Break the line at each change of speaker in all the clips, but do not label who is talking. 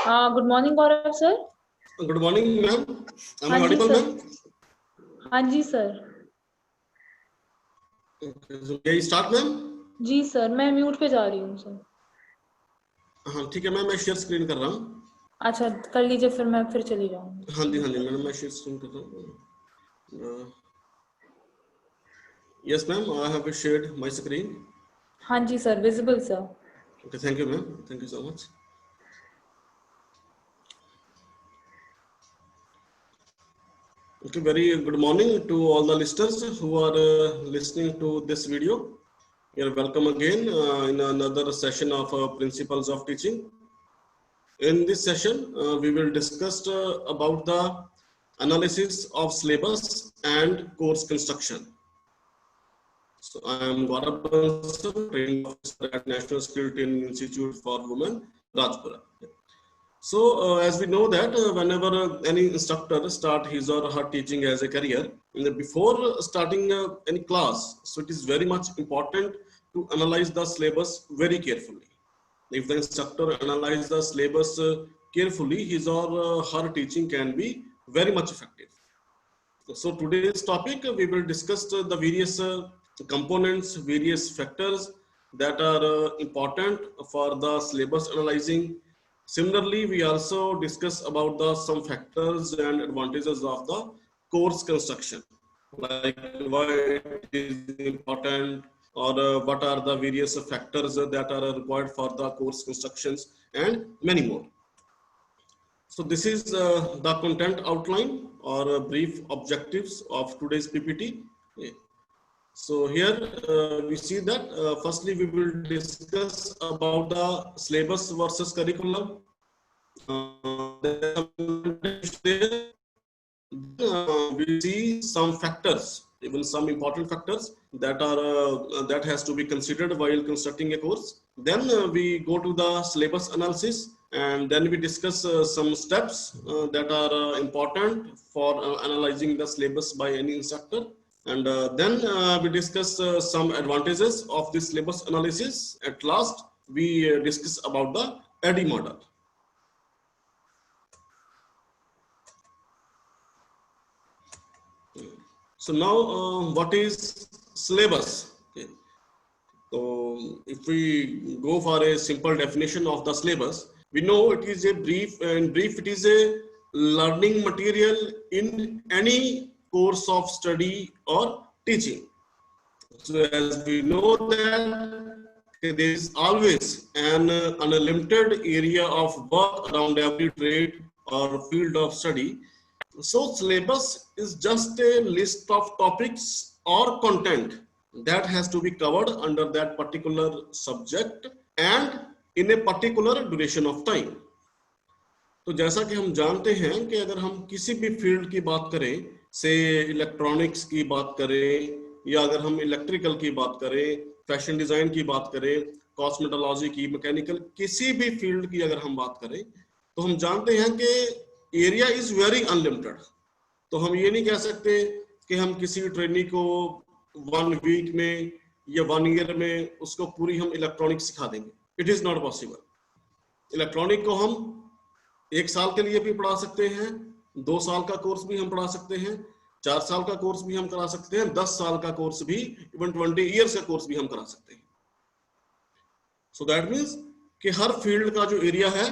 Good morning Gaurav sir.
Good morning ma'am. Am
हाँ
I
जी
audible,
सर।
ma'am?
हाँ जी सर।
Okay, so may I start, ma'am?
जी सर, मैं म्यूट पे जा रही हूँ सर।
हाँ ठीक है मैम, मैं शेयर स्क्रीन कर रहा हूँ।
अच्छा कर लीजिए, फिर मैं फिर चली जाऊँगी।
हाँ जी मैडम, मैं शेयर स्क्रीन कर रहा हूँ। Yes ma'am, I have shared my screen.
हाँ जी sir, visible sir.
Okay, thank you ma'am, thank you so much. Okay, very good morning to all the listeners who are listening to this video. You are welcome again in another session of Principles of Teaching. In this session, we will discuss about the analysis of syllabus and course construction. So I am Gaurav Bansal, training officer at National Skill Training Institute for Women, Rajpura. So as we know that whenever any instructor start his or her teaching as a career, before starting any class, so it is very much important to analyze the syllabus very carefully. If the instructor analyzes the syllabus carefully, his or her teaching can be very much effective. So today's topic, we will discuss the various components, various factors that are important for the syllabus analyzing. Similarly, we also discuss about the some factors and advantages of the course construction, like why it is important, or what are the various factors that are required for the course constructions, and many more. So this is the content outline or brief objectives of today's PPT. Okay. So here we see that firstly we will discuss about the syllabus versus curriculum. We see some factors, even some important factors that are that has to be considered while constructing a course. Then we go to the syllabus analysis, and then we discuss some steps that are important for analyzing the syllabus by any instructor. And then we discuss some advantages of this syllabus analysis. At last, we discuss about the ADDIE model. So now, what is syllabus? Okay. So if we go for a simple definition of the syllabus, we know it is a brief, in brief it is a learning material in any course of study or teaching. So as we know that there is always an unlimited area of work around every trade or field of study. So syllabus is just a list of topics or content that has to be covered under that particular subject and in a particular duration of time. तो जैसा कि हम जानते हैं कि अगर हम किसी भी फील्ड की बात करें, से इलेक्ट्रॉनिक्स की बात करें, या अगर हम इलेक्ट्रिकल की बात करें, फैशन डिजाइन की बात करें, कॉस्मेटोलॉजी की, मैकेनिकल, किसी भी फील्ड की अगर हम बात करें, तो हम जानते हैं कि एरिया इज वेरी अनलिमिटेड. तो हम ये नहीं कह सकते कि हम किसी ट्रेनी को 1 वीक में या 1 ईयर में उसको पूरी हम इलेक्ट्रॉनिक सिखा देंगे. It is not possible. Electronic को हम 1 साल के लिए भी पढ़ा सकते हैं, 2 साल का कोर्स भी हम पढ़ा सकते हैं, 4 साल का कोर्स भी हम करा सकते हैं, 10 साल का कोर्स भी, इवन 20 ईयर्स का कोर्स भी हम करा सकते हैं. सो दैट मीन्स कि हर फील्ड का जो एरिया है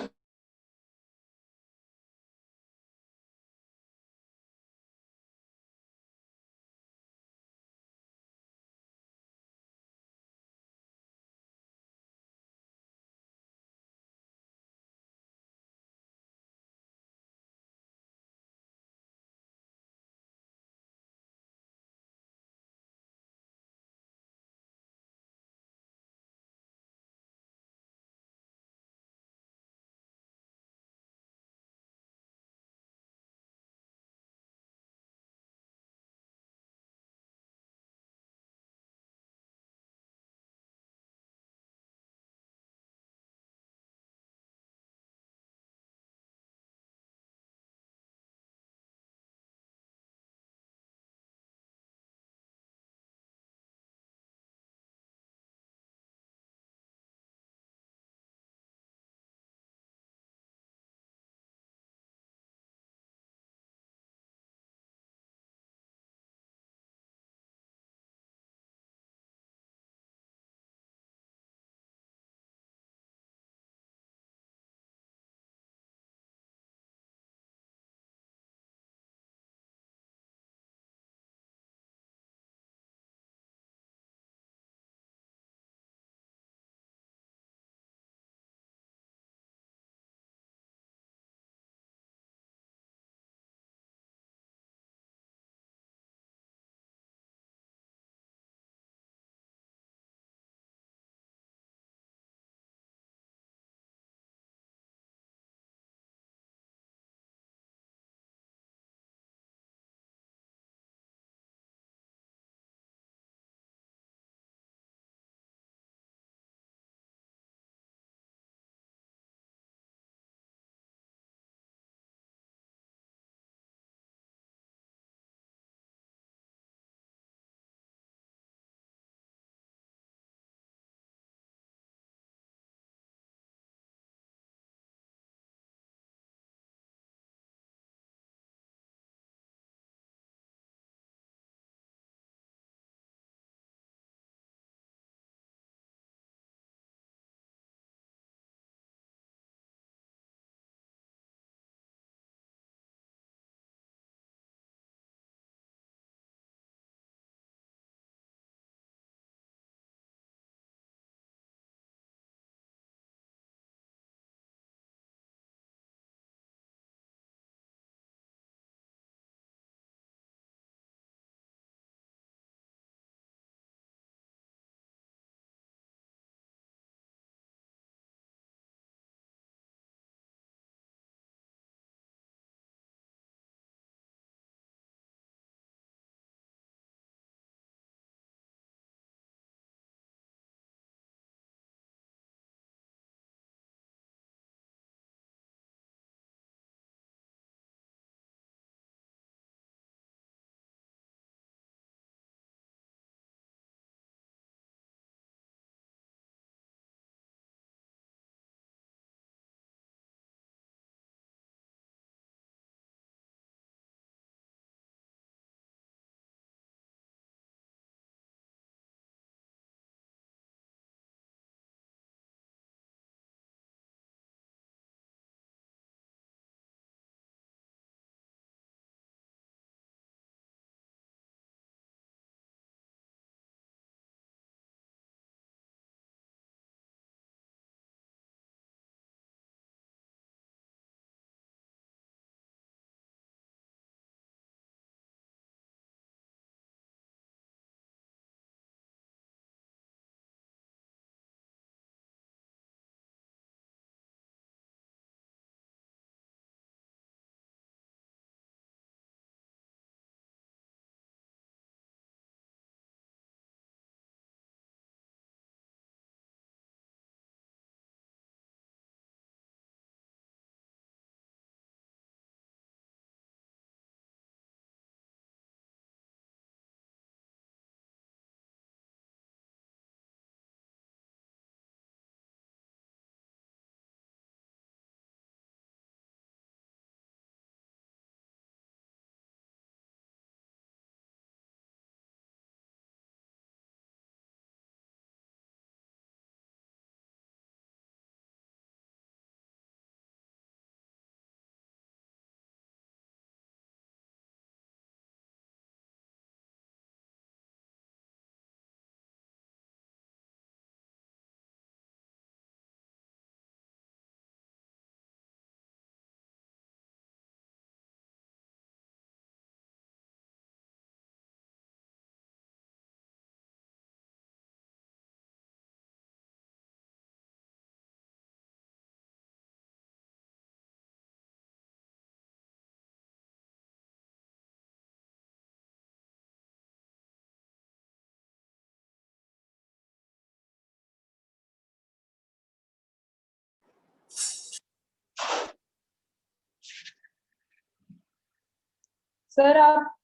सर आप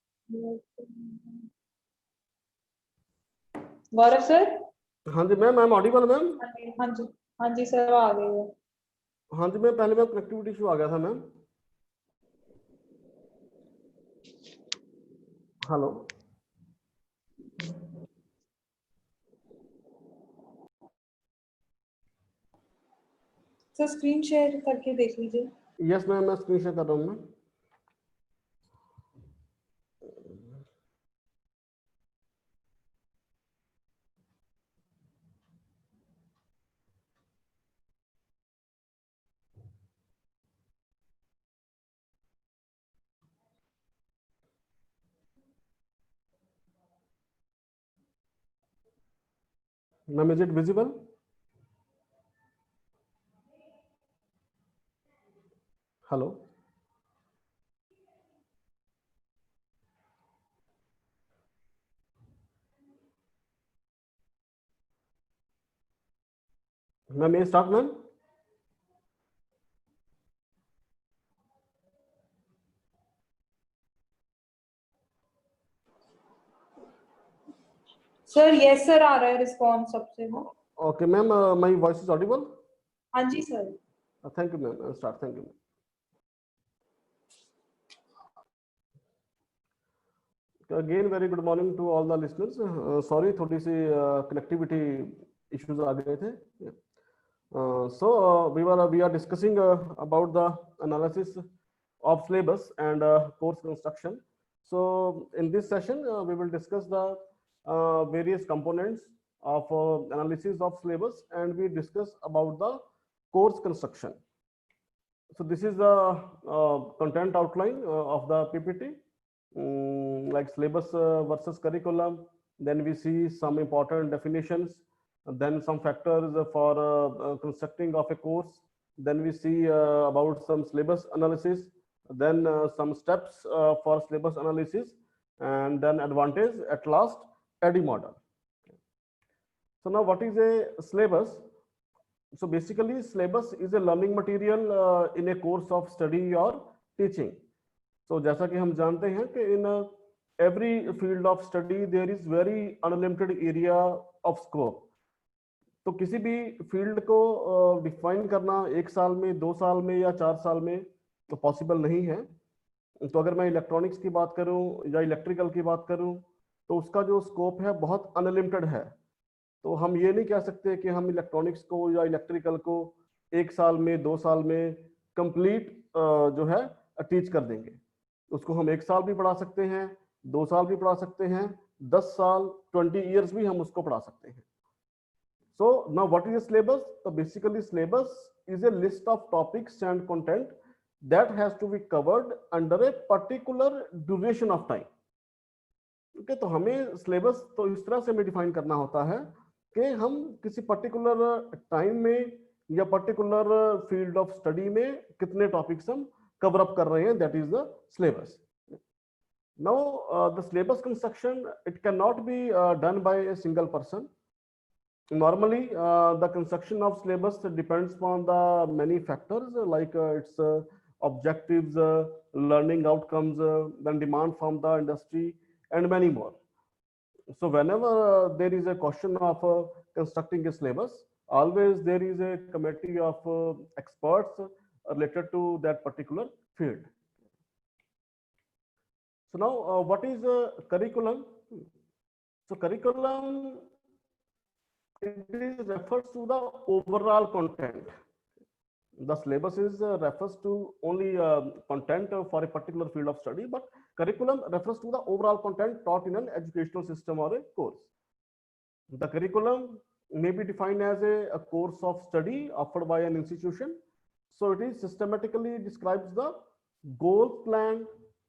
गौरव सर।
हाँ जी ma'am, I am audible ma'am.
हाँ जी, हाँ जी सर, वो आ गए हो।
हाँ जी मैम, पहले मैम कनेक्टिविटी इशू आ गया था ma'am. Hello.
Sir screen share करके देख लीजिए।
यस मैम, मैं स्क्रीन शेयर कर रहा हूँ ma'am. Ma'am, is it visible? Hello. Ma'am, ये start ma'am.
Sir yes sir आ रहा है रिस्पॉन्स सबसे ना।
Okay ma'am, my voice is audible?
हाँ जी sir.
Thank you ma'am, start. Thank you ma'am. Again very good morning to all the listeners. Sorry, थोड़ी सी connectivity issues आ गए थे। So we are discussing about the analysis of syllabus and course construction. So in this session we will discuss the various components of analysis of syllabus, and we discuss about the course construction. So this is the content outline of the PPT, like syllabus versus curriculum. Then we see some important definitions, then some factors for constructing of a course. Then we see about some syllabus analysis, then some steps for syllabus analysis, and then advantage at last, ADDIE model. So now what is a syllabus? So basically syllabus is a learning material in a course of study or teaching. So जैसा कि हम जानते हैं कि in every field of study there is very unlimited area of scope. तो किसी भी field को डिफाइन करना 1 साल में, 2 साल में या 4 साल में तो पॉसिबल नहीं है। तो अगर मैं इलेक्ट्रॉनिक्स की बात करूं या इलेक्ट्रिकल की बात करूं तो उसका जो स्कोप है बहुत अनलिमिटेड है। तो हम ये नहीं कह सकते कि हम इलेक्ट्रॉनिक्स को या इलेक्ट्रिकल को 1 साल में, 2 साल में कंप्लीट जो है टीच कर देंगे। उसको हम 1 साल भी पढ़ा सकते हैं, 2 साल भी पढ़ा सकते हैं, 10 साल, 20 ईयर्स भी हम उसको पढ़ा सकते हैं। So now what is a syllabus? So basically syllabus is a list of topics and content that has to be covered under a particular duration of time. Okay, तो हमें syllabus तो इस तरह से हमें डिफाइन करना होता है कि हम किसी पर्टिकुलर टाइम में या पर्टिकुलर फील्ड ऑफ स्टडी में कितने टॉपिक्स हम कवर अप कर रहे हैं, that is the syllabus. Now the syllabus construction it can not be done by a single person. Normally the construction of syllabus depends upon the many factors like its objectives, learning outcomes, then demand from the industry and many more. So whenever there is a question of constructing a syllabus, always there is a committee of experts related to that particular field. So now what is curriculum? So curriculum, it is refers to the overall content. The syllabus is refers to only content for a particular field of study, but curriculum refers to the overall content taught in an educational system or a course. The curriculum may be defined as a course of study offered by an institution. So it is systematically describes the goals, plan,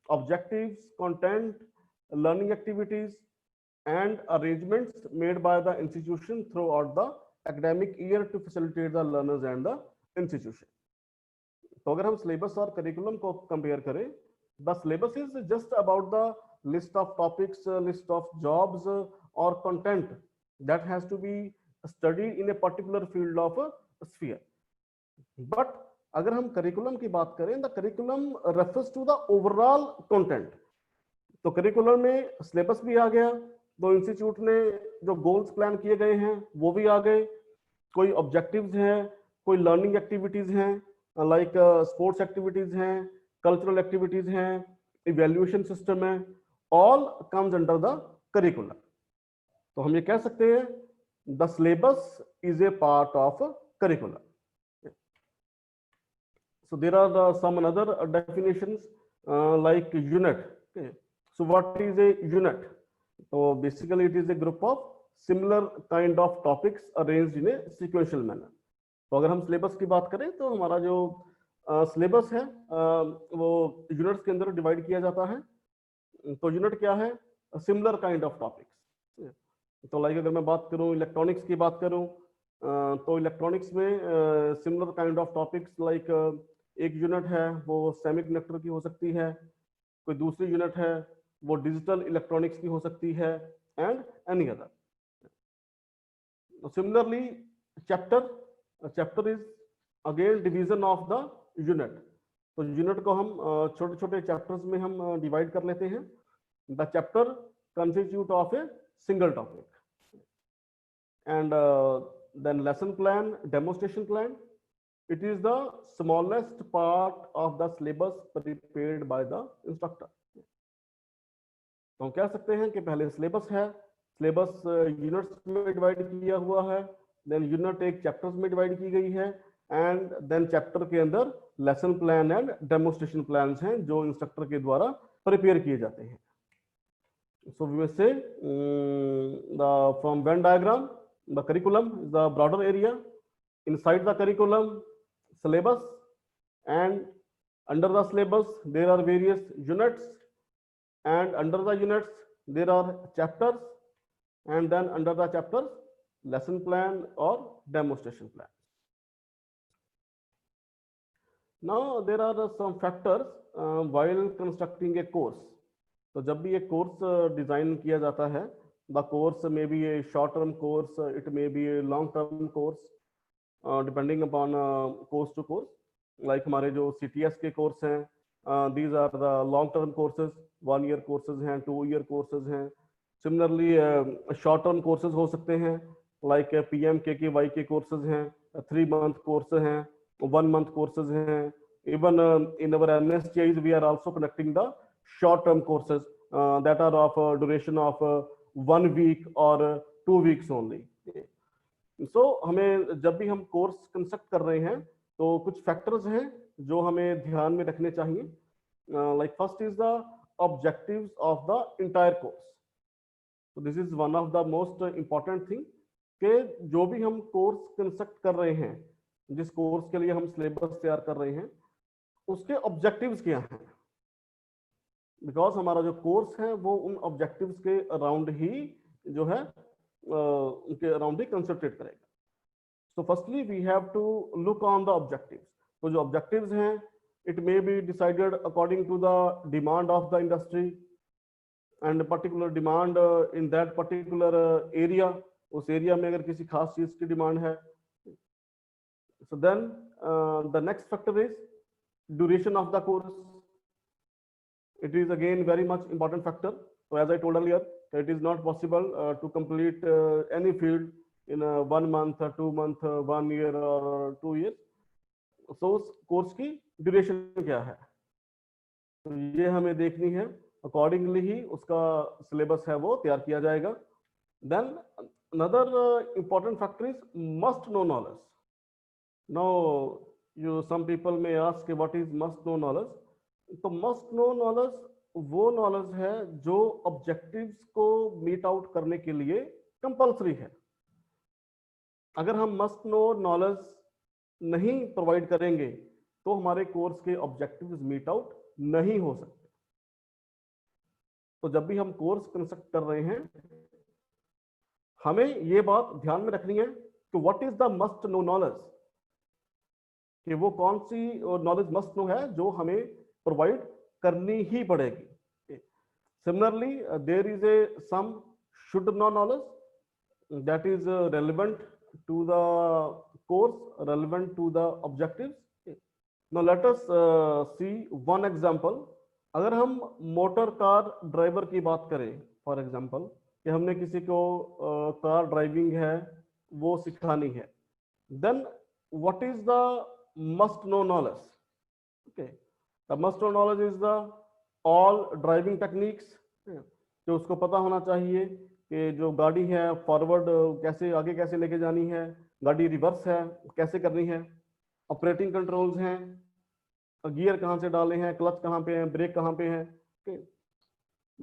objectives, content, learning activities, and arrangements made by the institution throughout the academic year to facilitate the learners and the institution. तो अगर हम syllabus और curriculum को compare करें, the syllabus is just about the list of topics, list of jobs और content that has to be studied in a particular field of sphere. But अगर हम curriculum की बात करें, the curriculum refers to the overall content
तो curriculum में syllabus भी आ गया, तो इंस्टीट्यूट ने जो गोल्स प्लान किए गए हैं वो भी आ गए, कोई ऑब्जेक्टिव्स हैं, कोई लर्निंग एक्टिविटीज हैं, लाइक स्पोर्ट्स एक्टिविटीज हैं, कल्चरल एक्टिविटीज हैं, इवैल्यूएशन सिस्टम है, all comes under the curriculum. तो हम ये कह सकते हैं the syllabus is a part of curriculum. So there are some other definitions like unit. Okay. So what is a unit? So basically it is a group of similar kind of topics arranged in a sequential manner. तो अगर हम syllabus की बात करें तो हमारा जो syllabus है वो यूनिट्स के अंदर डिवाइड किया जाता है। तो यूनिट क्या है? Similar kind of topics. तो लाइक अगर मैं बात करूं इलेक्ट्रॉनिक्स की बात करूं तो इलेक्ट्रॉनिक्स में similar kind of topics like एक यूनिट है वो सेमीकंडक्टर की हो सकती है, कोई दूसरी यूनिट है वो डिजिटल इलेक्ट्रॉनिक्स की हो सकती है, and any other. Similarly chapter is again division of the unit. तो यूनिट को हम छोटे छोटे चैप्टर्स में हम डिवाइड कर लेते हैं। The chapter constitute of a single topic, and then lesson plan, demonstration plan, it is the smallest part of the syllabus prepared by the instructor। तो हम कह सकते हैं कि पहले सिलेबस है, सिलेबस यूनिट्स में डिवाइड किया हुआ है, देन यूनिट एक चैप्टर्स में डिवाइड की गई है, एंड देन चैप्टर के अंदर lesson plan and demonstration plans हैं जो इंस्ट्रक्टर के द्वारा प्रिपेयर किए जाते हैं। सो वी से the from Venn diagram the curriculum is the broader area, inside the curriculum syllabus, and under the syllabus there are various units, and under the units there are chapters, and then under the chapters lesson plan or demonstration plan. Now there are some factors while constructing a course। तो जब भी एक course design किया जाता है, the course may be a short term course, it may be a long term course, depending upon course to course. Like हमारे जो CTS के कोर्स हैं these are the long term courses, 1 year courses हैं, 2 year courses हैं। Similarly short term courses हो सकते हैं like PMKKY के कोर्सेज हैं, 3 मंथ कोर्स हैं, 1 मंथ कोर्सेज हैं। Even in our NSTIs we are also conducting the short term courses that are of duration of 1 week or 2 weeks only। सो हमें जब भी हम कोर्स कंस्ट्रक्ट कर रहे हैं तो कुछ फैक्टर्स हैं जो हमें ध्यान में रखने चाहिए। Like first is the objectives of the entire course. तो this is one of the most important thing कि जो भी हम कोर्स कंस्ट्रक्ट कर रहे हैं, जिस कोर्स के लिए हम सिलेबस तैयार कर रहे हैं, उसके ऑब्जेक्टिव्स क्या हैं, बिकॉज हमारा जो कोर्स है वो उन ऑब्जेक्टिव्स के अराउंड ही जो है उनके अराउंड ही कंसंट्रेट करेगा। So firstly we have to look on the objectives. तो जो ऑब्जेक्टिव्स हैं it may be decided according to the demand of the industry and particular demand in that particular area. उस एरिया में अगर किसी खास चीज की डिमांड है, so then the next factor is duration of the course. It is again very much important factor. So as I told earlier, it is not possible to complete any field in 1 month, 2 month, 1 year or 2 years. So उस course की duration क्या है, तो ये हमें देखनी है, accordingly ही उसका सिलेबस है वो तैयार किया जाएगा। Then another important factor is must know knowledge. Now some people may ask what is must know knowledge. तो मस्ट नो नॉलेज वो नॉलेज है जो ऑब्जेक्टिव्स को मीट आउट करने के लिए कंपल्सरी है। अगर हम मस्ट नो नॉलेज नहीं प्रोवाइड करेंगे तो हमारे कोर्स के ऑब्जेक्टिव्स मीट आउट नहीं हो सकते। तो जब भी हम कोर्स कंस्ट्रक्ट कर रहे हैं हमें ये बात ध्यान में रखनी है कि what is the must know knowledge, कि वो कौन सी नॉलेज मस्ट नो है जो हमें प्रोवाइड करनी ही पड़ेगी। Similarly there is a some should know knowledge that is relevant to the course, relevant to the objectives. Now let us see one example अगर हम मोटर कार ड्राइवर की बात करें, फॉर एग्जांपल कि हमने किसी को कार ड्राइविंग है वो सिखानी है, then what is the must know knowledge? Okay, the must know knowledge is the all driving techniques. जो उसको पता होना चाहिए कि जो गाड़ी है फॉरवर्ड कैसे आगे कैसे लेके जानी है, गाड़ी रिवर्स है कैसे करनी है, ऑपरेटिंग कंट्रोल्स हैं, गियर कहाँ से डाले हैं, क्लच कहाँ पे है, ब्रेक कहाँ पे है।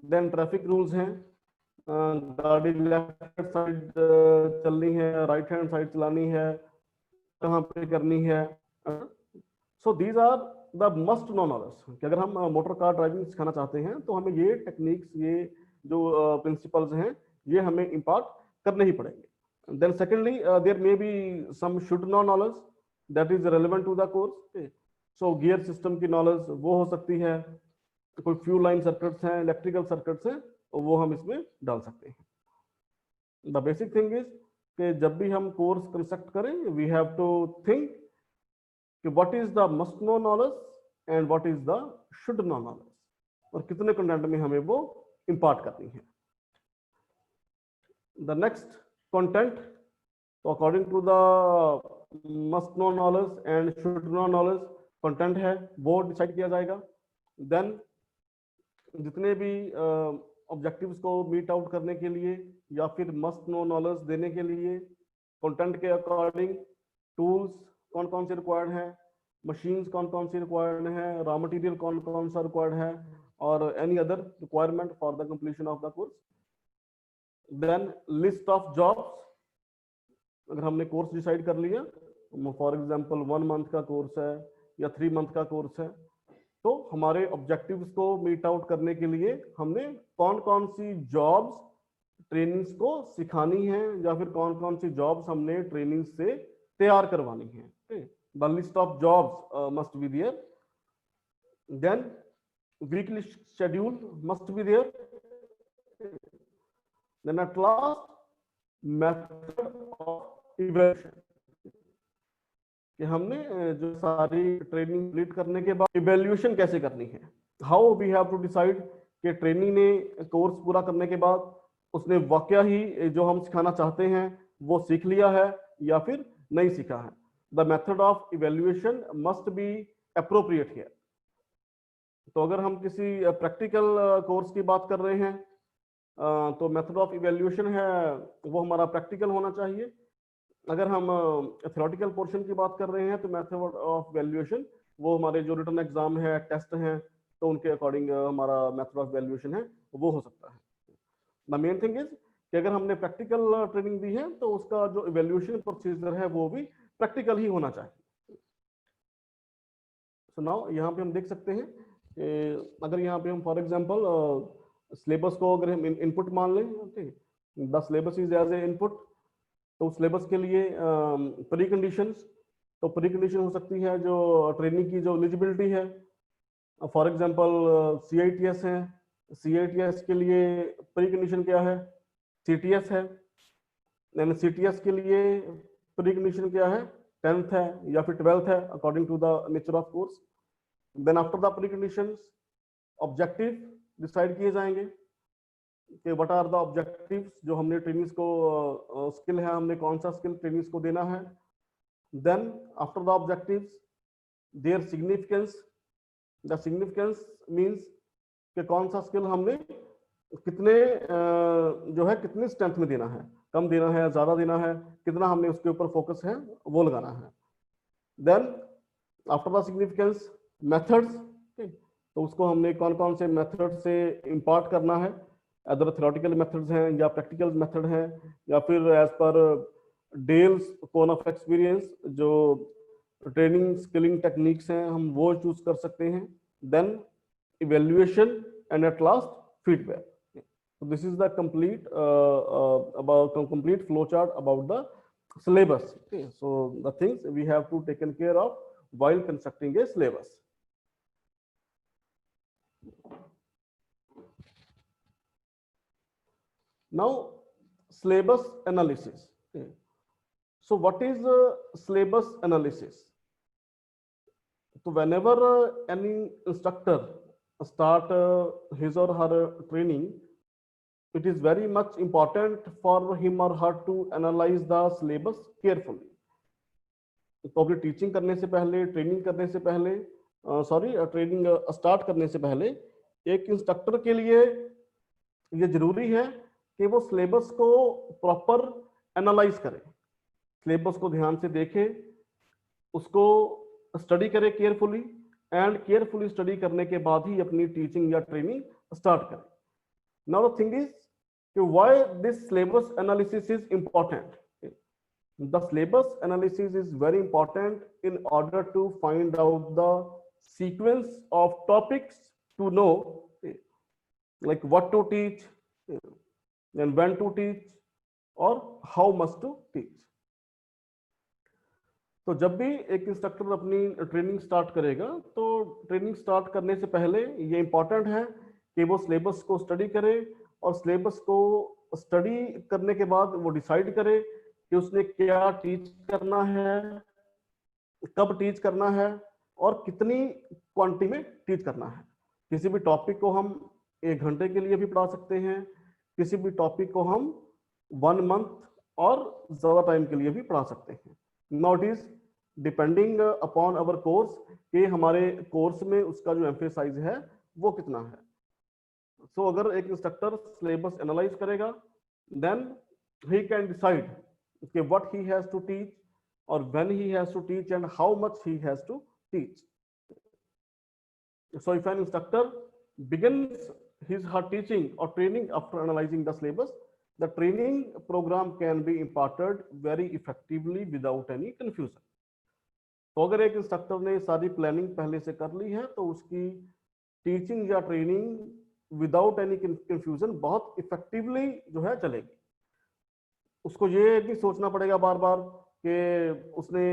देन ट्रैफिक रूल्स हैं, गाड़ी लेफ्ट साइड चलनी है, राइट हैंड साइड चलानी है, कहाँ पे करनी है। So these are the must know knowledge कि अगर हम मोटर कार ड्राइविंग सिखाना चाहते हैं तो हमें ये टेक्निक्स, ये जो प्रिंसिपल्स हैं ये हमें इम्पार्ट करने ही पड़ेंगे। Then secondly there may be some should know knowledge that is relevant to the course. So gear system की नॉलेज वो हो सकती है, कोई फ्यूल लाइन सर्किट्स हैं, इलेक्ट्रिकल सर्किट्स हैं, तो वो हम इसमें डाल सकते हैं। द बेसिक थिंग इज कि जब भी हम कोर्स कंस्ट्रक्ट करें वी हैव टू थिंक कि what is the must know knowledge and what is the should know knowledge, और कितने कंटेंट में हमें वो इंपार्ट करनी है। द नेक्स्ट कंटेंट, तो according to the must know knowledge and should know knowledge content है वो डिसाइड किया जाएगा। देन जितने भी ऑब्जेक्टिव्स को मीट आउट करने के लिए या फिर मस्ट नो नॉलेज देने के लिए कंटेंट के अकॉर्डिंग टूल्स कौन कौन से रिक्वायर्ड हैं, मशीन्स कौन कौन सी रिक्वायर्ड हैं, रॉ मटेरियल कौन कौन सा रिक्वायर्ड है, और any other requirement for the completion of the course. Then list of jobs, अगर हमने कोर्स डिसाइड कर लिया, फॉर एग्जांपल 1 मंथ का कोर्स है या 3 मंथ का कोर्स है, तो हमारे ऑब्जेक्टिव्स को मीट आउट करने के लिए हमने कौन कौन सी जॉब्स ट्रेनिंग्स को सिखानी है या फिर कौन कौन सी जॉब्स हमने ट्रेनिंग से तैयार करवानी है। The list of jobs must be there. Then weekly schedule must be there. Then at last method of evaluation, कि हमने जो सारी ट्रेनिंग कंप्लीट करने के बाद इवैल्यूएशन कैसे करनी है। How we have to decide कि ट्रेनिंग ने कोर्स पूरा करने के बाद उसने वाकया ही जो हम सिखाना चाहते हैं वो सीख लिया है या फिर नहीं सीखा है। The method of evaluation must be appropriate here. तो अगर हम किसी प्रैक्टिकल कोर्स की बात कर रहे हैं तो मेथड ऑफ इवैल्यूएशन है वो हमारा प्रैक्टिकल होना चाहिए। अगर हम थ्योरेटिकल पोर्शन की बात कर रहे हैं तो मेथड ऑफ वैल्यूएशन वो हमारे जो रिटन एग्जाम है, टेस्ट हैं, तो उनके अकॉर्डिंग हमारा मेथड ऑफ वैल्यूएशन है वो हो सकता है। द मेन थिंग इज कि अगर हमने प्रैक्टिकल ट्रेनिंग दी है तो उसका जो इवैल्यूएशन प्रोसीजर है वो भी प्रैक्टिकल ही होना चाहिए। सो नाउ यहाँ पे हम देख सकते हैं कि अगर यहाँ पे हम फॉर एग्जांपल सिलेबस को अगर हम इनपुट मान लें, the syllabus is as a input, तो सिलेबस के लिए प्री कंडीशंस, तो प्री कंडीशन हो सकती है जो ट्रेनिंग की जो एलिजिबिलिटी है। फॉर एग्जांपल CITS है, CITS के लिए प्री कंडीशन क्या है, CTS है। यानी CTS के लिए प्री कंडीशन क्या है, 10th है या फिर 12th है according to the nature of course. Then after the pre conditions objective decide किए जाएंगे कि व्हाट आर द ऑब्जेक्टिव्स जो हमने ट्रेनिंग्स को स्किल है, हमने कौन सा स्किल ट्रेनिंग्स को देना है। Then after the objectives their significance, the significance means कि कौन सा स्किल हमने कितने जो है कितनी स्ट्रेंथ में देना है, कम देना है, ज्यादा देना है, कितना हमने उसके ऊपर फोकस है वो लगाना है। Then after the significance methods, तो उसको हमने कौन कौन से मेथड से इम्पार्ट करना है, अदर थ्योरेटिकल मेथड्स हैं या प्रैक्टिकल मेथड हैं या फिर as per Dale's cone of experience जो ट्रेनिंग स्किलिंग टेक्निक्स हैं हम वो चूज कर सकते हैं। Then evaluation and at last feedback. So this is the complete about complete flow chart about the syllabus. Okay, so the things we have to taken care of while constructing a syllabus. Now syllabus analysis. Okay. So what is syllabus analysis? So whenever any instructor start his or her training, it is very much important for him or her to analyze the syllabus carefully. तो अपनी teaching करने से पहले, training करने से पहले, training start करने से पहले एक इंस्ट्रक्टर के लिए ये जरूरी है कि वो सिलेबस को प्रॉपर एनालाइज करे, सिलेबस को ध्यान से देखे, उसको स्टडी करे केयरफुली, एंड केयरफुली स्टडी करने के बाद ही अपनी टीचिंग या ट्रेनिंग स्टार्ट करे. नाउ द थिंग इज कि why this syllabus analysis is important. The syllabus analysis is very important in order to find out the sequence of topics to know like what to teach and when to teach or how much to teach. तो जब भी एक instructor अपनी training start करेगा तो training start करने से पहले ये इंपॉर्टेंट है कि वो सिलेबस को स्टडी करे, और सिलेबस को स्टडी करने के बाद वो डिसाइड करे कि उसने क्या टीच करना है, कब टीच करना है और कितनी क्वांटिटी में टीच करना है. किसी भी टॉपिक को हम 1 घंटे के लिए भी पढ़ा सकते हैं, किसी भी टॉपिक को हम 1 मंथ और ज्यादा टाइम के लिए भी पढ़ा सकते हैं. Now it is depending upon our course कि हमारे कोर्स में उसका जो एम्फेसाइज है वो कितना है. सो अगर एक इंस्ट्रक्टर सिलेबस एनालाइज करेगा, then he can decide okay, what he has to teach or when he has to teach and how much he has to teach. So if an instructor begins his her teaching or training after analyzing the syllabus, the training program can be imparted very effectively without any confusion. तो अगर एक instructor ने सारी planning पहले से कर ली है तो उसकी टीचिंग या ट्रेनिंग विदाउट एनी कंफ्यूजन बहुत इफेक्टिवली जो है चलेगी. उसको ये नहीं सोचना पड़ेगा बार बार कि उसने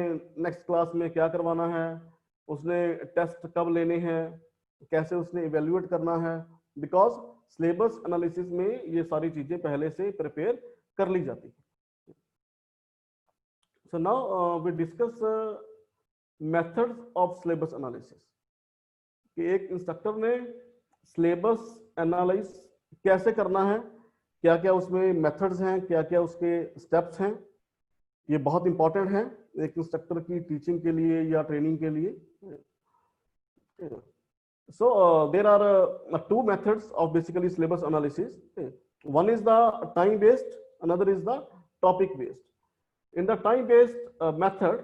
नेक्स्ट क्लास में क्या करवाना है, उसने टेस्ट कब लेने हैं, कैसे उसने इवेल्युएट करना है, बिकॉज सिलेबस एनालिसिस में ये सारी चीजें पहले से प्रिपेयर कर ली जाती है. So now we discuss methods of syllabus analysis. कि एक इंस्ट्रक्टर ने सिलेबस एनालाइज कैसे करना है, क्या क्या उसमें मेथड्स हैं, क्या क्या उसके स्टेप्स हैं, ये बहुत इंपॉर्टेंट है एक इंस्ट्रक्टर की टीचिंग के लिए या ट्रेनिंग के लिए. So there are 2 methods of basically syllabus analysis. one is the time based, another is the topic based. In the time based method,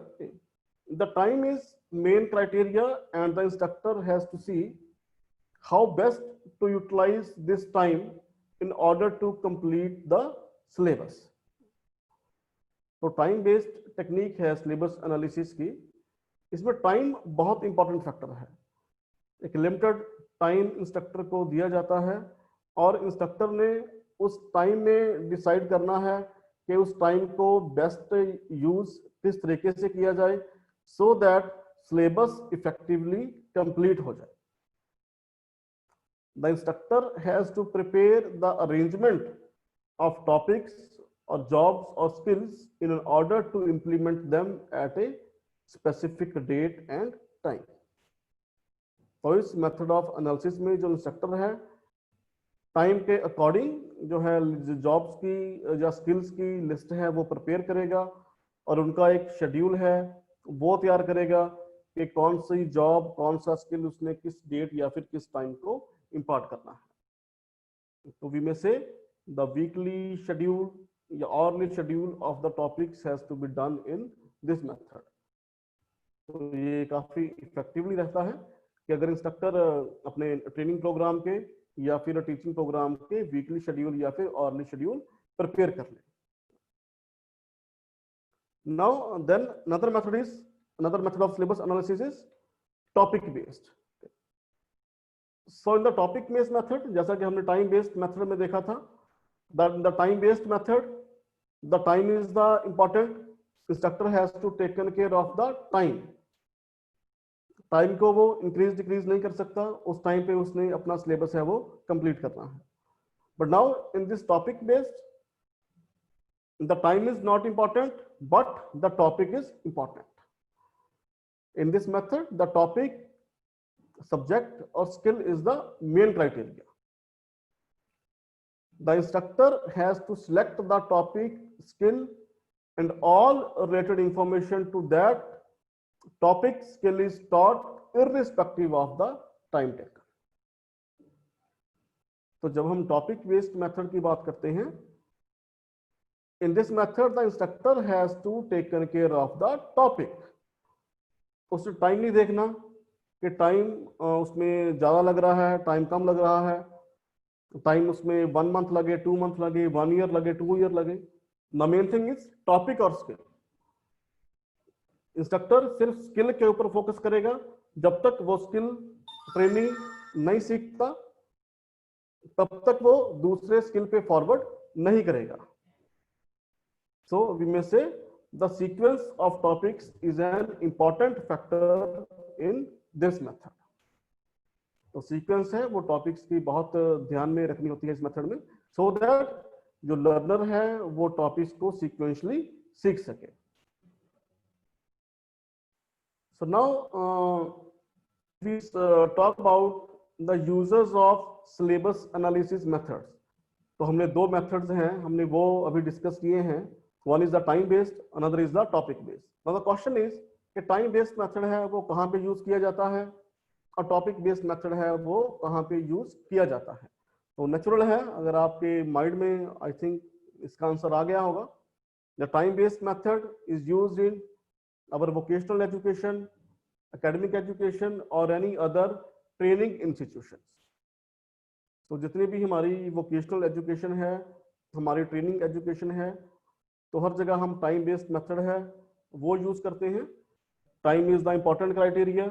the time is main criteria and the instructor has to see how best to utilize this time in order to complete the syllabus. तो time based technique है syllabus analysis की. इसमें time बहुत important factor है. एक limited time instructor को दिया जाता है और इंस्ट्रक्टर ने उस टाइम में डिसाइड करना है कि उस टाइम को बेस्ट यूज किस तरीके से किया जाए so that syllabus effectively complete हो जाए. The instructor has to prepare the arrangement of topics or jobs or skills in order to implement them at a specific date and time. तो इस method of analysis में जो instructor है time के according जो है जॉब्स की या स्किल्स की लिस्ट है वो प्रिपेयर करेगा और उनका एक शेड्यूल है वो तैयार करेगा कि कौन सी जॉब, कौन सा स्किल उसने किस डेट या फिर किस टाइम को इंपार्ट करना है. तो वी में से द वीकली शेड्यूल या hourly schedule of the topics has to be done in this method. तो ये काफी इफेक्टिवली रहता है कि अगर इंस्ट्रक्टर अपने ट्रेनिंग प्रोग्राम के या फिर टीचिंग प्रोग्राम के वीकली शेड्यूल या फिर ऑर्ली शेड्यूल प्रिपेयर कर ले. Now then another method of syllabus analysis is topic based. So in the topic based method, जैसा कि हमने टाइम बेस्ड मेथड में देखा था, the time based method, the time is the important. Instructor has to taken care of the time. Time को वो increase decrease नहीं कर सकता, उस टाइम पे उसने अपना सिलेबस है वो कंप्लीट करना है. But now in this topic based the time is not important but the topic is important. In this method, the topic subject or skill is the main criteria. The instructor has to select the topic, skill, and all related information to that topic, skill is taught irrespective of the time taken. तो जब हम topic based method की बात करते हैं, in this method the instructor has to taken care of the topic. उससे time नहीं देखना कि टाइम उसमें ज्यादा लग रहा है, टाइम कम लग रहा है, टाइम उसमें 1 मंथ लगे, 2 मंथ लगे, 1 ईयर लगे, 2 ईयर लगे. The main thing is topic और स्किल. इंस्ट्रक्टर सिर्फ स्किल के ऊपर फोकस करेगा. जब तक वो स्किल ट्रेनिंग नहीं सीखता तब तक वो दूसरे स्किल पे फॉरवर्ड नहीं करेगा. सो वी मे से the sequence of topics is an important factor in this method. तो सीक्वेंस है वो टॉपिक्स की बहुत ध्यान में रखनी होती है इस मेथड में, सो दैट जो लर्नर है वो टॉपिक्स को सीक्वेंशली सीख सके. So now we talk about the uses of syllabus analysis methods. तो हमने 2 मेथड्स हैं, हमने वो अभी डिस्कस किए हैं. One is the time based, another is the topic based. Now the question is कि टाइम बेस्ड मेथड है वो कहाँ पे यूज किया जाता है और टॉपिक बेस्ड मेथड है वो कहाँ पे यूज किया जाता है. तो नेचुरल है, अगर आपके माइंड में आई थिंक इसका आंसर आ गया होगा. The time based method is used in our vocational education, academic education or any other training institutions. तो जितनी भी हमारी vocational education है, हमारी training education है, तो हर जगह हम time based method है वो यूज करते हैं. Time is the important criteria.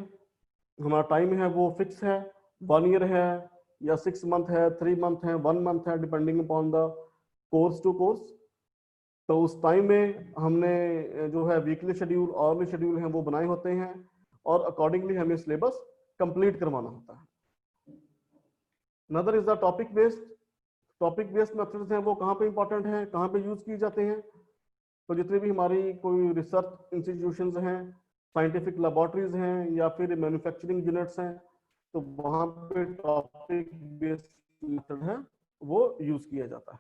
हमारा टाइम है वो फिक्स है, 1 ईयर है या 6 मंथ है, 3 मंथ है, 1 मंथ है, depending upon the course to course. तो उस टाइम में हमने जो है वीकली शेड्यूल, आवरली शेड्यूल हैं वो बनाए होते हैं और अकॉर्डिंगली हमें सिलेबस कंप्लीट करवाना होता है. Another is the topic based. Topic based methods हैं वो कहाँ पे इंपॉर्टेंट हैं, कहाँ पे यूज किए जाते हैं. तो जितने भी हमारी कोई रिसर्च इंस्टीट्यूशंस हैं, साइंटिफिक लेबोरेटरीज हैं या फिर मैन्युफैक्चरिंग यूनिट्स हैं, तो वहाँ पे टॉपिक बेस्ड मेथड है वो यूज किया जाता है.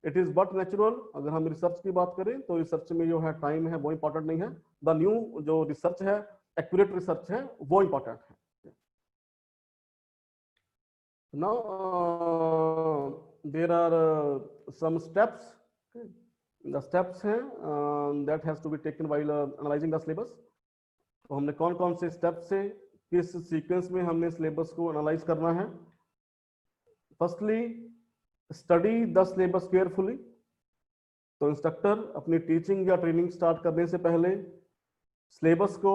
It is but natural. अगर हम रिसर्च की बात करें तो रिसर्च में जो है टाइम है वो इंपॉर्टेंट नहीं है. द न्यू जो रिसर्च है, एक्यूरेट रिसर्च है वो इंपॉर्टेंट है. Now there are some steps. The steps हैं that has to be taken while analysing the syllabus. तो हमने कौन कौन से स्टेप्स से किस सीक्वेंस में हमने सिलेबस को एनालाइज करना है. Firstly study the syllabus carefully. तो इंस्ट्रक्टर अपनी टीचिंग या ट्रेनिंग स्टार्ट करने से पहले सिलेबस को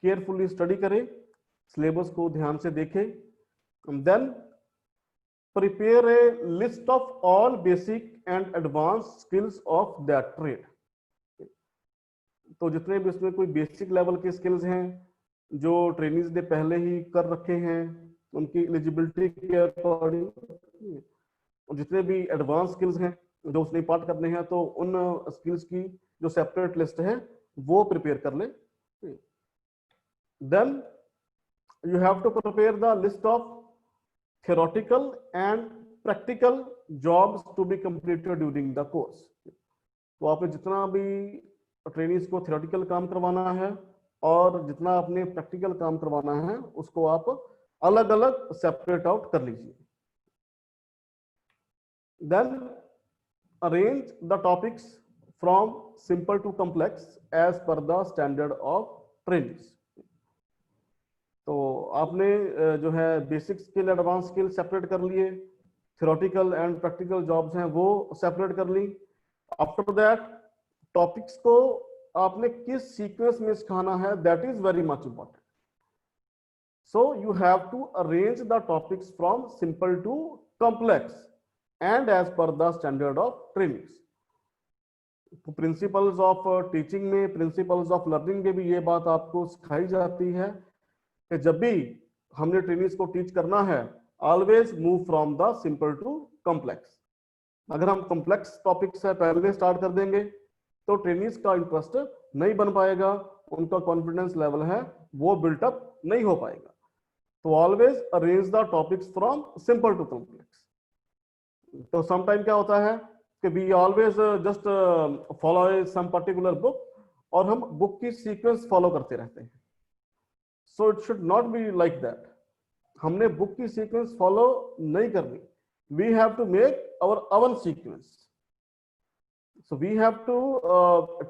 केयरफुली स्टडी करे, सिलेबस को ध्यान से देखे. Then prepare a list of all basic and advance skills of that trade. तो जितने भी उसमें कोई बेसिक लेवल के स्किल्स हैं जो ट्रेनिंग्स ने पहले ही कर रखे हैं उनकी एलिजिबिलिटी के अकॉर्डिंग, और जितने भी एडवांस स्किल्स हैं जो उसने पार्ट करने हैं तो उन स्किल्स की जो सेपरेट लिस्ट है वो प्रिपेयर कर ले. Then you have to prepare the list of theoretical and practical jobs to be completed during the course. तो आपने जितना भी ट्रेनिंग्स को थियोरेटिकल काम करवाना है और जितना आपने प्रैक्टिकल काम करवाना है उसको आप अलग अलग सेपरेट आउट कर लीजिए. Then arrange the topics from simple to complex as per the standard of trainings. तो आपने जो है basic skill, advance skill separate कर लिए, थियोरेटिकल एंड प्रैक्टिकल जॉब्स हैं वो सेपरेट कर ली. आफ्टर दैट टॉपिक्स को आपने किस सीक्वेंस में सिखाना है that is very much important. So you have to arrange the topics from simple to complex and as per the standard of trainings. Principles of teaching में, principles of learning में भी ये बात आपको सिखाई जाती है कि जब भी हमने ट्रेनिंग्स को टीच करना है always move from the simple to complex. अगर हम कॉम्प्लेक्स टॉपिक से पहले स्टार्ट कर देंगे तो ट्रेनिंग्स का इंटरेस्ट नहीं बन पाएगा, उनका कॉन्फिडेंस लेवल है वो बिल्टअप नहीं हो पाएगा. तो always arrange the topics from simple to complex. तो समटाइम क्या होता है कि we always just follow some particular book, और हम बुक की सीक्वेंस फॉलो करते रहते हैं। So it should not be like that. हमने बुक की सीक्वेंस फॉलो नहीं करनी। We have to make our own sequence. So we have to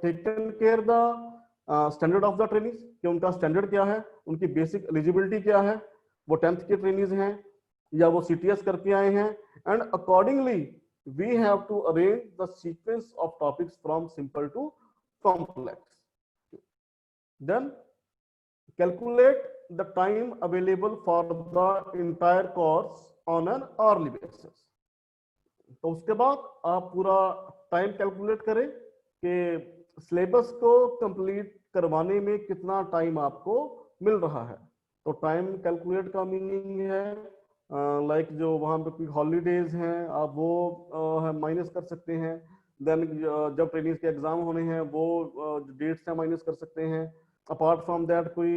taken care the standard of the training, कि उनका स्टैंडर्ड क्या है, उनकी बेसिक एलिजिबिलिटी क्या है, वो 10th के ट्रेनिंग हैं या वो CTS करके आए हैं, and accordingly we have to arrange the sequence of topics from simple to complex. Then calculate the time available for the entire course on an hourly basis. तो उसके बाद आप पूरा टाइम कैलकुलेट करें कि सिलेबस को कंप्लीट करवाने में कितना टाइम आपको मिल रहा है। तो टाइम कैलकुलेट का मीनिंग है लाइक जो वहाँ पे कोई हॉलीडेज हैं आप वो माइनस कर सकते हैं। देन जब ट्रेनिंग के एग्जाम होने हैं वो डेट्स हैं माइनस कर सकते हैं। अपार्ट फ्रॉम दैट कोई